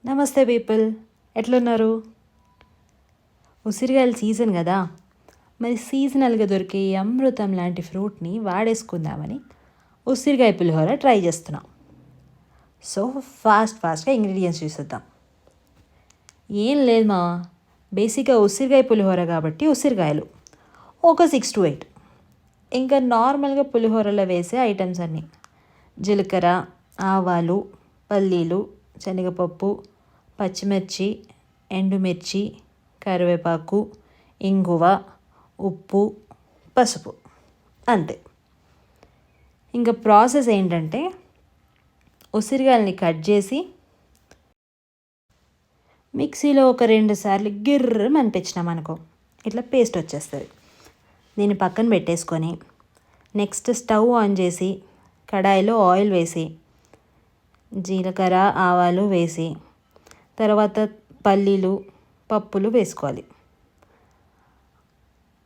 నమస్తే పీపుల్, ఎట్లున్నారు? ఉసిరికాయల సీజన్ కదా, మరి సీజనల్గా దొరికే ఈ అమృతం లాంటి ఫ్రూట్ని వాడేసుకుందామని ఉసిరికాయ పులిహోర ట్రై చేస్తున్నాం. సో ఫాస్ట్గా ఇంగ్రీడియంట్స్ చూసేద్దాం. ఏం లేదు మా, బేసిక్గా ఉసిరికాయ పులిహోర కాబట్టి ఉసిరికాయలు ఒక 6 to 8, ఇంకా నార్మల్గా పులిహోరలో వేసే ఐటమ్స్ అన్నీ: జీలకర్ర, ఆవాలు, పల్లీలు, శనగపప్పు, పచ్చిమిర్చి, ఎండుమిర్చి, కరివేపాకు, ఇంగువ, ఉప్పు, పసుపు, అంతే. ఇంకా ప్రాసెస్ ఏంటంటే, ఉసిరికాయలని కట్ చేసి మిక్సీలో ఒక 2 సార్లు గిర్రం అనిపించినాం అనుకో, ఇట్లా పేస్ట్ వచ్చేస్తుంది. దీన్ని పక్కన పెట్టేసుకొని నెక్స్ట్ స్టవ్ ఆన్ చేసి కడాయిలో ఆయిల్ వేసి జీలకర్ర, ఆవాలు వేసి తర్వాత పల్లీలు, పప్పులు వేసుకోవాలి.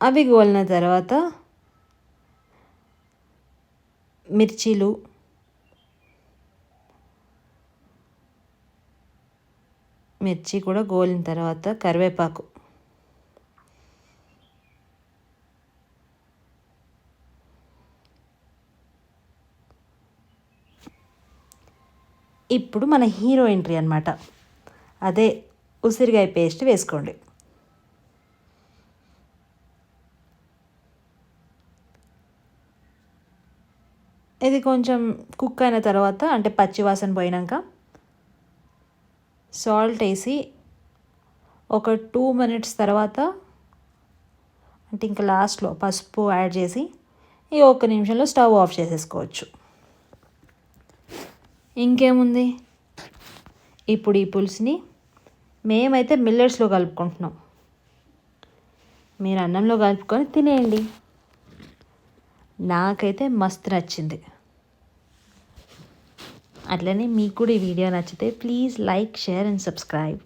అవి గోలిన తర్వాత మిర్చి కూడా గోలిన తర్వాత కరివేపాకు, ఇప్పుడు మన హీరో ఎంట్రీ అన్నమాట, అదే ఉసిరికాయ పేస్ట్ వేసుకోండి. ఇది కొంచెం కుక్ అయిన తర్వాత, అంటే పచ్చివాసన పోయినాక సాల్ట్ వేసి ఒక 2 minutes తర్వాత, అంటే ఇంకా లాస్ట్లో పసుపు యాడ్ చేసి ఈ 1 నిమిషంలో స్టవ్ ఆఫ్ చేసేసుకోవచ్చు. ఇంకేముంది, ఇప్పుడు ఈ పులుసుని మేమైతే మిల్లెట్స్లో కలుపుకుంటున్నాం, మీరు అన్నంలో కలుపుకొని తినేయండి. నాకైతే మస్తు నచ్చింది. అట్లనే మీకు కూడా ఈ వీడియో నచ్చితే please like, share and subscribe.